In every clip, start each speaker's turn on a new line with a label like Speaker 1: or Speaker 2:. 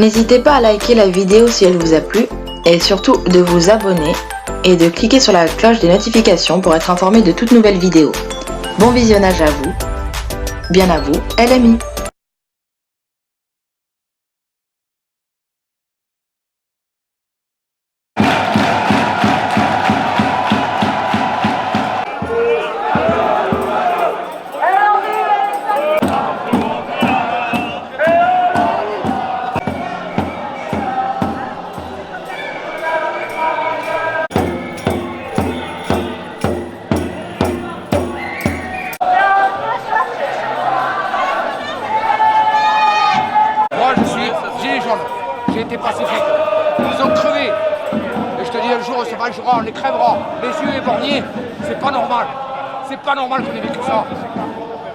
Speaker 1: N'hésitez pas à liker la vidéo si elle vous a plu et surtout de vous abonner et de cliquer sur la cloche des notifications pour être informé de toutes nouvelles vidéos. Bon visionnage à vous, bien à vous, LMI.
Speaker 2: J'ai été pacifique. Ils ont crevé. Et je te dis, un jour, ça va jouera, on les crèvera. Les yeux éborgnés, c'est pas normal. C'est pas normal qu'on ait vécu ça.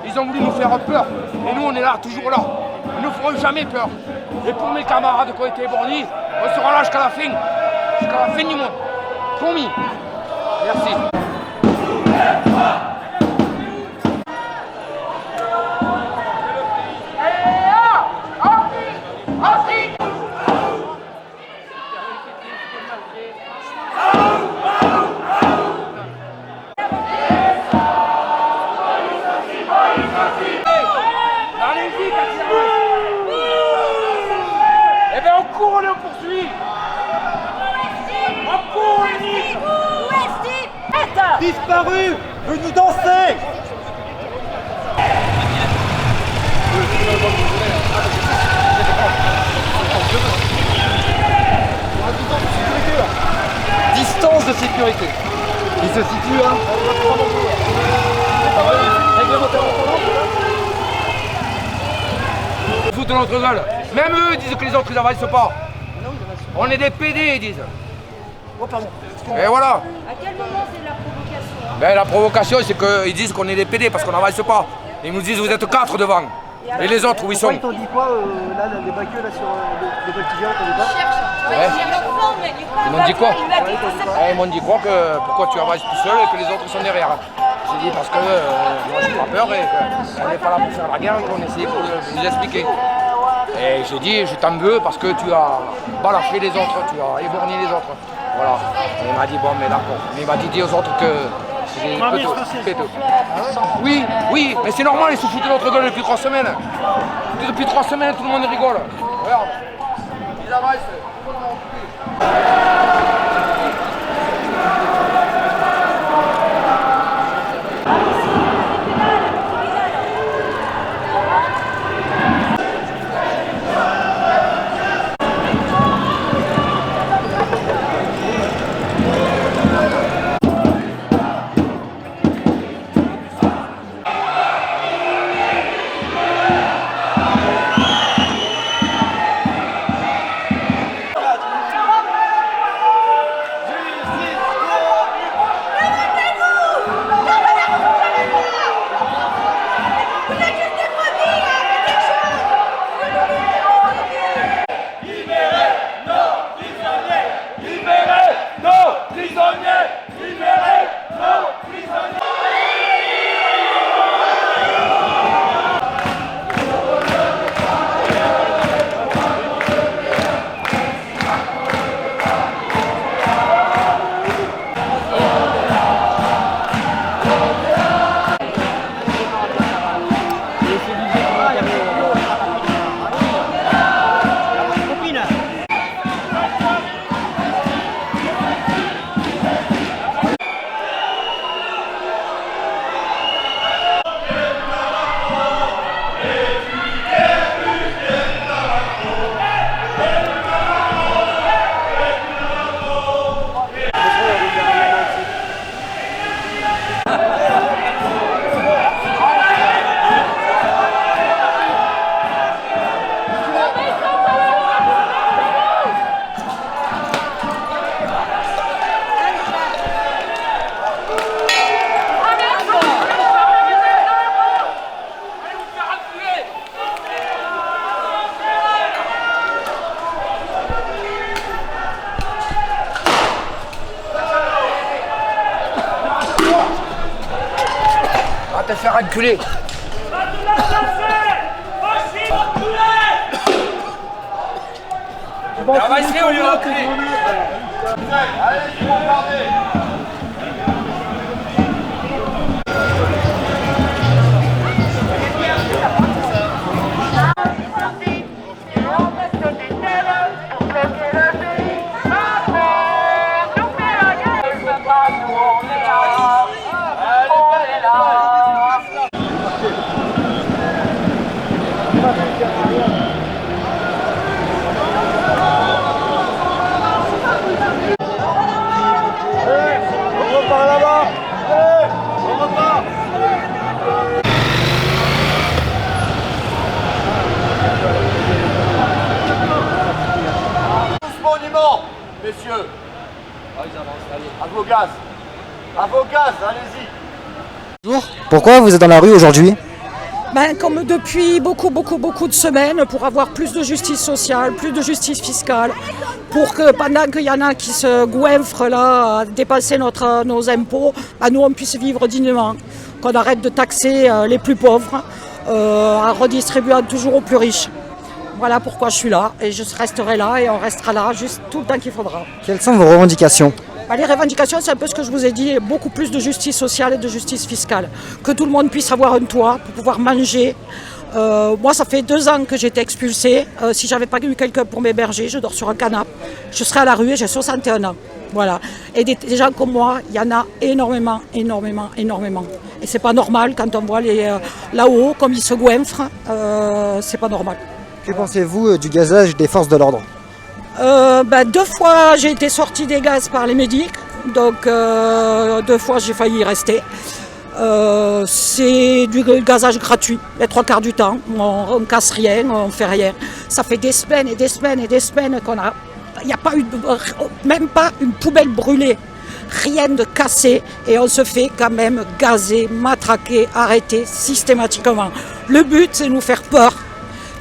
Speaker 2: Ils ont voulu nous faire peur. Et nous, on est là, toujours là. Ils ne nous feront jamais peur. Et pour mes camarades qui ont été éborgnés, on sera là jusqu'à la fin. Jusqu'à la fin du monde. Promis. Merci. Eh bien, on court, on le poursuit. On court, on est
Speaker 3: Où est Steve?
Speaker 4: Disparu, venu danser. Distance de sécurité. Qui se situe hein.
Speaker 2: Ils foutent de notre gueule. Même eux ils disent que les autres ils n'avancent pas. On est des PD, ils disent.
Speaker 4: Oh pardon.
Speaker 2: Et voilà.
Speaker 3: À quel moment c'est la provocation?
Speaker 2: Ben, la provocation, c'est qu'ils disent qu'on est des PD parce qu'on n'avance pas. Ils nous disent vous êtes 4 devant. Et les autres, où ils sont?
Speaker 4: Ils t'ont dit quoi là, les baqueux là sur les voltigeurs, t'en dis pas?
Speaker 2: Ouais. Ils m'ont dit quoi? Ils m'ont dit quoi que pourquoi tu avances tout seul et que les autres sont derrière. J'ai dit parce que moi j'ai pas peur et qu'on n'est pas là pour faire la guerre, qu'on essaie de vous expliquer. Et j'ai dit je t'en veux parce que tu as balafré les autres, tu as éborgné les autres. Voilà. Et il m'a dit bon mais d'accord. Mais il m'a dit dis aux autres que c'est péteux. Oui, oui, mais c'est normal, ils se foutent de notre gueule depuis 3 semaines. Depuis 3 semaines, tout le monde rigole. Regarde. Ils avancent. te faire enculer.
Speaker 4: Bon,
Speaker 2: on va essayer, on y va. Messieurs, à vos gaz, allez-y.
Speaker 5: Bonjour. Pourquoi vous êtes dans la rue aujourd'hui?
Speaker 6: Comme depuis beaucoup de semaines, pour avoir plus de justice sociale, plus de justice fiscale, pour que pendant qu'il y en a qui se goinfrent là à dépasser nos impôts, nous on puisse vivre dignement, qu'on arrête de taxer les plus pauvres en redistribuant toujours aux plus riches. Voilà pourquoi je suis là et je resterai là et on restera là juste tout le temps qu'il faudra.
Speaker 5: Quelles sont vos revendications?
Speaker 6: Les revendications, c'est un peu ce que je vous ai dit, beaucoup plus de justice sociale et de justice fiscale. Que tout le monde puisse avoir un toit pour pouvoir manger. Moi, ça fait 2 ans que j'ai été expulsée. Si j'avais pas eu quelqu'un pour m'héberger, je dors sur un canapé. Je serais à la rue et j'ai 61 ans. Voilà. Et des gens comme moi, il y en a énormément. Et c'est pas normal quand on voit là-haut, comme ils se goinfrent, c'est pas normal.
Speaker 5: Que pensez-vous du gazage des forces de l'ordre?
Speaker 6: 2 fois j'ai été sortie des gaz par les médics, donc 2 fois j'ai failli y rester. C'est du gazage gratuit, les 3/4 du temps, on casse rien, on fait rien. Ça fait des semaines qu'on a, il n'y a pas eu, même pas une poubelle brûlée, rien de cassé et on se fait quand même gazer, matraquer, arrêter systématiquement. Le but c'est de nous faire peur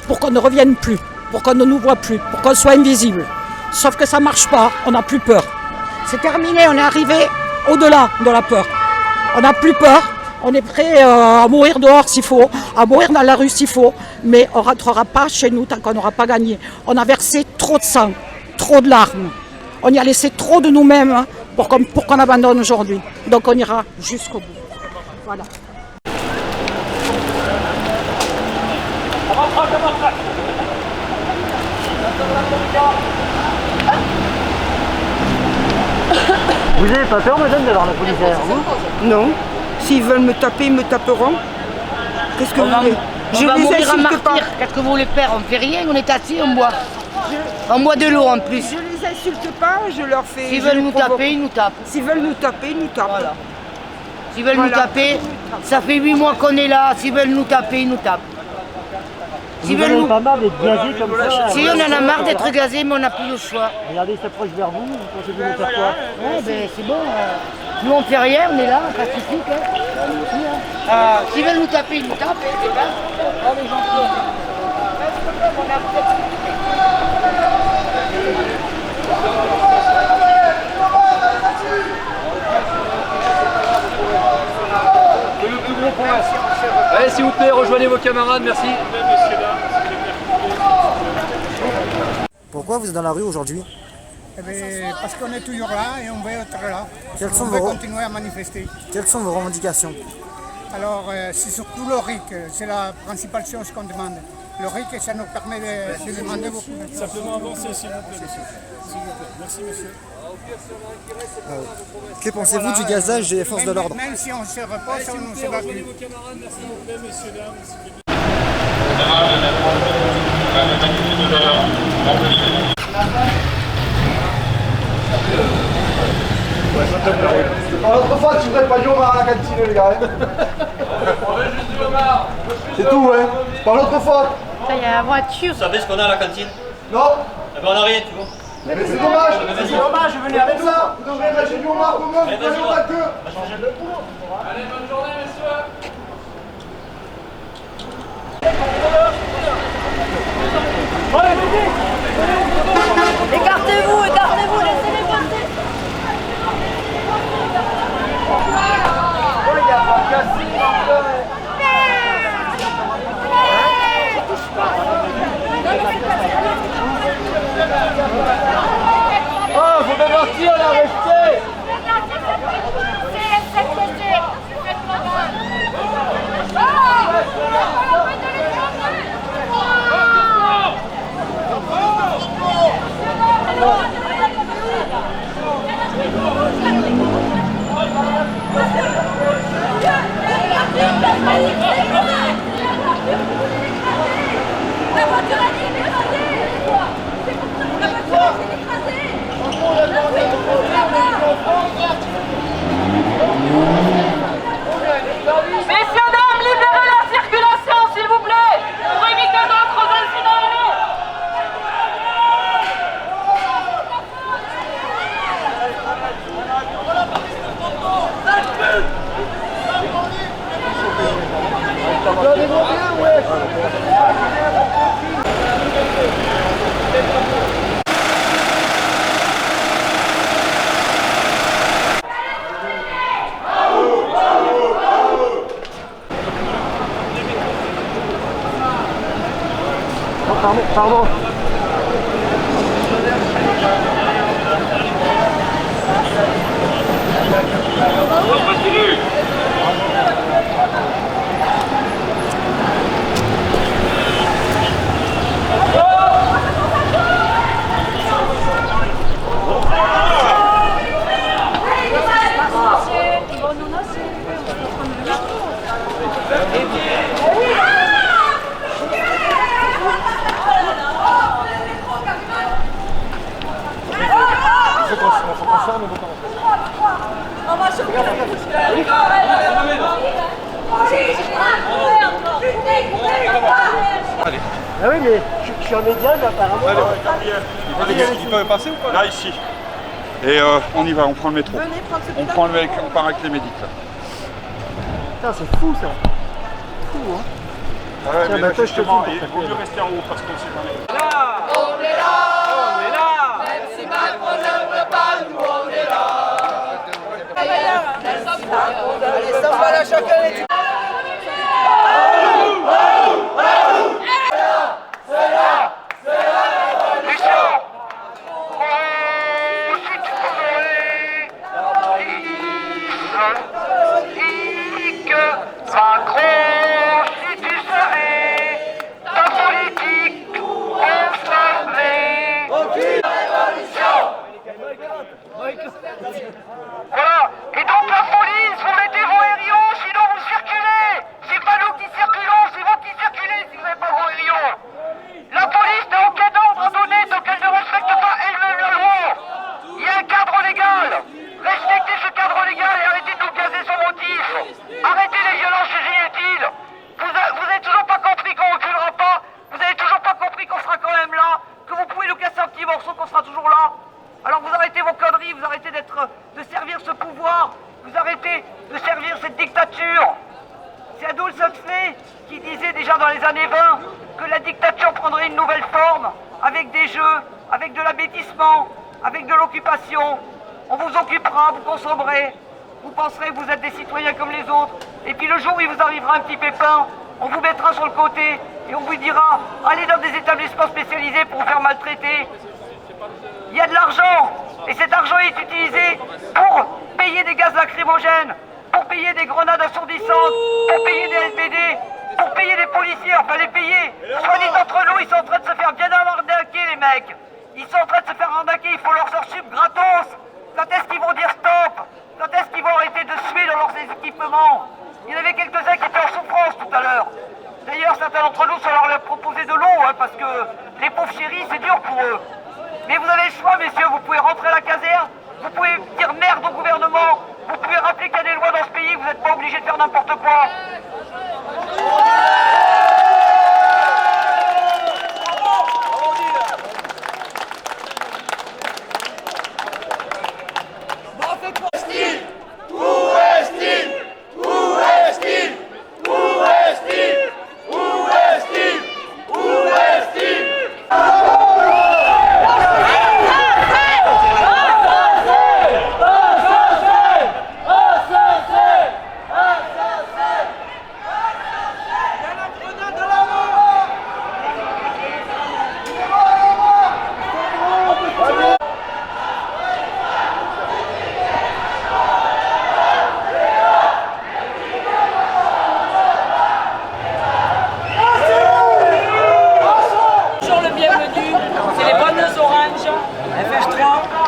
Speaker 6: pour qu'on ne revienne plus, pour qu'on ne nous voit plus, pour qu'on soit invisible. Sauf que ça ne marche pas, on n'a plus peur. C'est terminé, on est arrivé au-delà de la peur. On n'a plus peur, on est prêt à mourir dehors s'il faut, à mourir dans la rue s'il faut, mais on ne rentrera pas chez nous tant qu'on n'aura pas gagné. On a versé trop de sang, trop de larmes. On y a laissé trop de nous-mêmes pour qu'on abandonne aujourd'hui. Donc on ira jusqu'au bout. Voilà.
Speaker 5: Vous n'avez pas peur, madame, d'avoir la police derrière vous?
Speaker 7: Non. S'ils veulent me taper, ils me taperont. Qu'est-ce que vous voulez?
Speaker 8: On va mourir en martyr. Qu'est-ce que vous voulez faire? On fait rien, on est assis, on boit. On boit de l'eau en plus.
Speaker 7: Je les insulte pas, je leur fais...
Speaker 8: S'ils veulent nous taper, ils nous tapent.
Speaker 7: S'ils veulent nous taper, ils nous tapent.
Speaker 8: Voilà. S'ils veulent nous taper, ça fait 8 mois qu'on est là. S'ils veulent nous taper, ils nous tapent.
Speaker 5: Vous n'en avez pas marre d'être gazé comme ça?
Speaker 8: Si, on en a marre d'être gazé, mais on n'a plus le choix.
Speaker 5: Regardez, il s'approche vers vous, vous pensez que vous allez faire quoi?
Speaker 8: Ouais, c'est bon. Nous, on fait rien, on est là, pacifique. S'ils veulent nous taper, ils nous tapent. C'est pas. Oh, les gentils.
Speaker 9: Le plus gros pour l'instant. Allez, s'il vous plaît, rejoignez vos camarades, merci.
Speaker 5: Pourquoi vous êtes dans la rue aujourd'hui?
Speaker 10: Parce qu'on est toujours là et on veut être là.
Speaker 5: On
Speaker 10: veut continuer à manifester.
Speaker 5: Quelles sont vos revendications?
Speaker 10: Alors, c'est surtout le RIC, c'est la principale chose qu'on demande. Le RIC, ça nous permet de demander beaucoup de choses.
Speaker 11: Simplement avancer, s'il vous plaît. S'il vous plaît. Merci, monsieur.
Speaker 5: Que pensez-vous du gazage des forces de l'ordre?
Speaker 10: Même si on se repose, on ne se va plus.
Speaker 11: Vos camarades, merci, s'il vous plaît, messieurs, dames.
Speaker 4: Par l'autre fois, tu voudrais pas du homard à la cantine, les gars. C'est tout, hein. Par l'autre fois.
Speaker 3: Ça y est, la voiture.
Speaker 12: Vous savez ce qu'on a à la cantine?
Speaker 4: Non.
Speaker 12: Eh ben on a rien, tu vois.
Speaker 4: Mais c'est dommage. C'est dommage, je venais avec ça. Vous devrez lâcher du homard pour moi, vous
Speaker 12: vas-y,
Speaker 4: pas que.
Speaker 9: Allez, bonne journée, messieurs.
Speaker 3: Écartez-vous, laissez-les passer.
Speaker 4: Pardon. Ah oui, mais je suis un média, mais apparemment.
Speaker 11: Il peut passer ou pas?
Speaker 13: Là, ici. Et on y va, on prend le métro. On part avec les médics là.
Speaker 4: Putain, c'est fou ça. Fou, hein.
Speaker 13: Ouais,
Speaker 4: tiens,
Speaker 13: mais
Speaker 4: bah,
Speaker 13: là,
Speaker 4: toi, je te
Speaker 13: justement,
Speaker 4: filme
Speaker 13: il
Speaker 4: pour
Speaker 13: vaut mieux rester en haut parce qu'on sait jamais.
Speaker 14: Là, on est là, on est là. Même si Macron ne veut pas, nous on est là. Allez, ça va là, chacun les
Speaker 15: Macron, si tu savais, ta politique conservée. Aucune révolution. Voilà. Et donc la police, vous mettez vos aérions, sinon vous circulez. C'est pas nous qui circulons, c'est vous qui circulez si vous n'avez pas vos aérions. La police n'a aucun ordre à donner tant qu'elle ne respecte pas elle-même la loi. Il y a un cadre légal. Respectez ce cadre légal et arrêtez de nous gazer sans motif. Arrêtez les violences inutiles. Vous avez toujours pas compris qu'on reculera pas. Vous avez toujours pas compris qu'on sera quand même là. Que vous pouvez nous casser un petit morceau, qu'on sera toujours là. Alors vous arrêtez vos conneries, vous arrêtez de servir ce pouvoir. Vous arrêtez de servir cette dictature. C'est Adolphe Huxley qui disait déjà dans les années 20 que la dictature prendrait une nouvelle forme avec des jeux, avec de l'abêtissement, avec de l'occupation. On vous occupera, vous consommerez, vous penserez que vous êtes des citoyens comme les autres. Et puis le jour où il vous arrivera un petit pépin, on vous mettra sur le côté et on vous dira allez dans des établissements spécialisés pour vous faire maltraiter. Il y a de l'argent et cet argent est utilisé pour payer des gaz lacrymogènes, pour payer des grenades assourdissantes, pour payer des LBD, pour payer des policiers, enfin les payer. Soit dit entre nous, ils sont en train de se faire bien arnaquer les mecs. Ils sont en train de se faire arnaquer, il faut leur faire sub gratos. Quand est-ce qu'ils vont dire stop? Quand est-ce qu'ils vont arrêter de suer dans leurs équipements? Il y en avait quelques-uns qui étaient en souffrance tout à l'heure. D'ailleurs, certains d'entre nous, ça leur a proposé de l'eau, hein, parce que les pauvres chéris, c'est dur pour eux. Mais vous avez le choix, messieurs, vous pouvez rentrer à la caserne, vous pouvez dire merde au gouvernement, vous pouvez rappeler qu'il y a des lois dans ce pays, vous n'êtes pas obligés de faire n'importe quoi.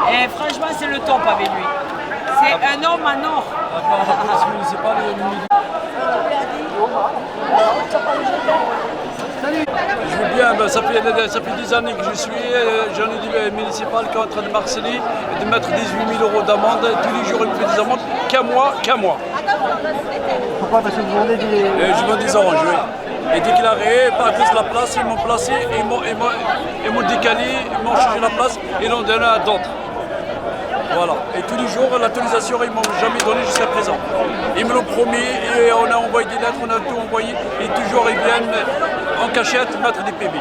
Speaker 8: Et franchement, c'est le top avec lui. C'est un homme en or.
Speaker 9: C'est pas je veux bien, ben, ça fait 10 années que je suis, j'en ai dit municipal qui est en train de marceler et de mettre 18 000 € d'amende. Tous les jours, il me fait des amendes qu'à moi.
Speaker 4: Pourquoi? Parce que vous vendez des...
Speaker 9: Je vends des oranges, oui. Et déclaré, pas à cause de la place, ils m'ont placé, ils m'ont décalé, ils m'ont changé la place et l'ont donné à d'autres. Voilà. Et tous les jours, l'autorisation, ils ne m'ont jamais donné jusqu'à présent. Ils me l'ont promis et on a envoyé des lettres, on a tout envoyé et toujours ils viennent en cachette mettre des PB.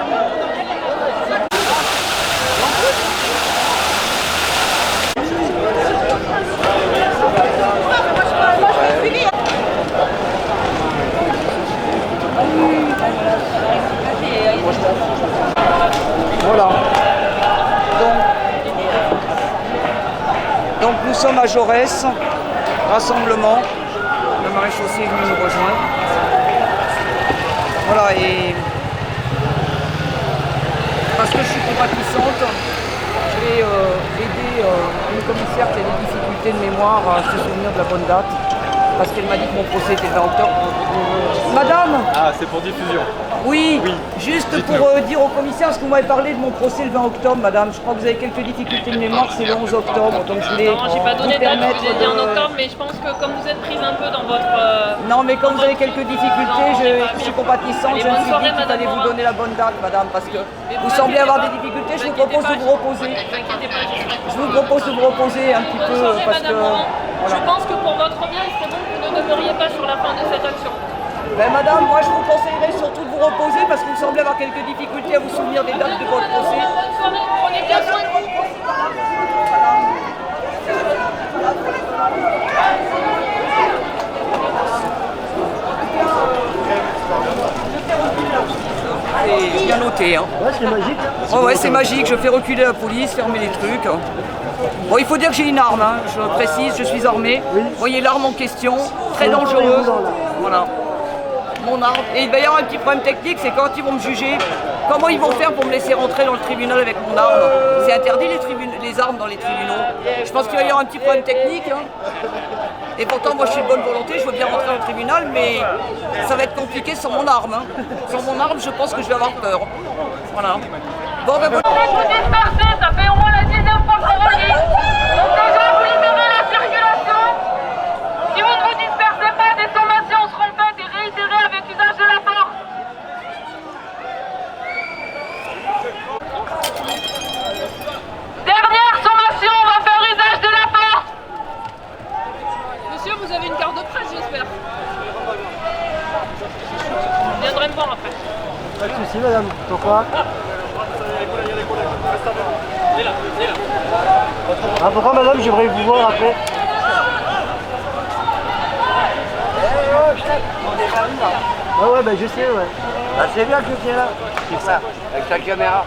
Speaker 7: Jaurès, rassemblement. Le maréchaussée est venu nous rejoindre. Voilà, et parce que je suis compatissante, je vais aider une commissaire qui a des difficultés de mémoire à se souvenir de la bonne date. Parce qu'elle m'a dit que mon procès était le 20 octobre. Madame!
Speaker 11: Ah, c'est pour diffusion.
Speaker 7: Oui, juste pour dire au commissaire, parce que vous m'avez parlé de mon procès le 20 octobre, madame. Je crois que vous avez quelques difficultés de mémoire, c'est le 11 octobre. Donc je voulais
Speaker 16: non, j'ai pas donné de date, j'ai dit en
Speaker 7: de...
Speaker 16: octobre, mais je pense que comme vous êtes prise un peu dans votre...
Speaker 7: Non, mais comme vous avez quelques difficultés, je suis compatissante, je me suis dit qu'il fallait vous donner la bonne date, madame, parce que vous semblez avoir des difficultés, je vous propose de vous reposer. Je vous propose de vous reposer un petit peu, parce que...
Speaker 16: Je pense que pour votre bien, il serait bon que vous ne demeuriez pas sur la fin de cette action.
Speaker 7: Ben madame, moi je vous conseillerais surtout de vous reposer parce que vous semblez avoir quelques difficultés à vous souvenir des dates de votre procès.
Speaker 16: Bonne soirée, prenez bien soin de vous. C'est bien noté, hein.
Speaker 5: Ouais, c'est magique.
Speaker 7: Oh ouais, c'est magique, je fais reculer la police, fermer les trucs. Bon, il faut dire que j'ai une arme, hein. Je précise, je suis armé. Vous voyez l'arme en question, très dangereuse. Voilà. Mon arme. Et il va y avoir un petit problème technique, c'est quand ils vont me juger, comment ils vont faire pour me laisser rentrer dans le tribunal avec mon arme? C'est interdit les armes dans les tribunaux. Je pense qu'il va y avoir un petit problème technique. Hein. Et pourtant, moi je suis de bonne volonté, je veux bien rentrer dans le tribunal, mais ça va être compliqué sans mon arme. Hein. Sans mon arme, je pense que je vais avoir peur. Voilà. Bon, ben voilà.
Speaker 15: Vous dispersez, ça fait au moins la 10e fois que je relis. Donc déjà, vous libérez la circulation. Si vous ne vous dispersez pas, des sommations seront faites et réitérées avec usage de la force. Dernière sommation, on va faire usage de la force.
Speaker 16: Monsieur, vous avez une carte de presse, j'espère. Vous viendrez me voir après.
Speaker 5: Pas de soucis, madame. Pourquoi? Ah, pourquoi, madame, j'aimerais vous voir après? Ah ouais, bah je sais, ouais.
Speaker 8: Ah, c'est bien que tu es là. C'est ça, avec ta caméra.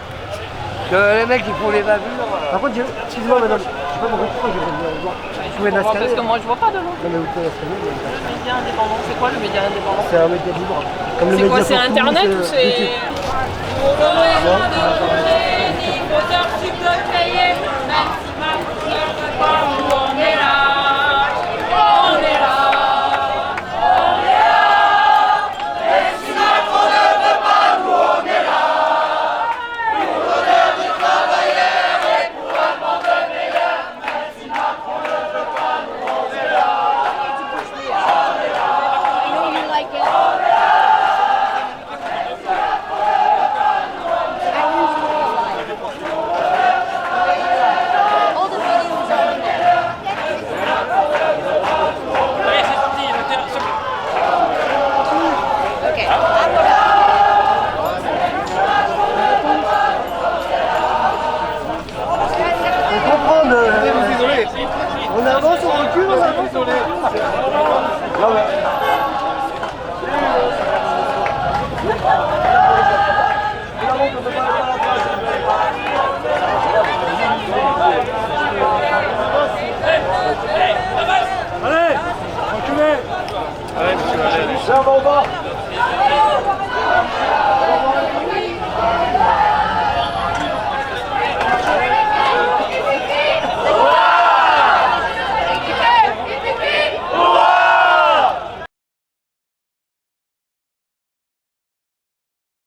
Speaker 8: Que les mecs ils font les bavures.
Speaker 5: Par contre, excusez-moi, madame, je sais pas pourquoi je vais venir vous voir. Vous pouvez l'installer.
Speaker 16: Parce que moi je vois pas de loin.
Speaker 5: Non, mais vous pouvez l'installer.
Speaker 16: Le média indépendant, c'est quoi le média indépendant?
Speaker 5: C'est un média libre.
Speaker 16: C'est quoi, c'est internet ou c'est...
Speaker 5: On avance, on recule, on avance, on recule. Non, mais...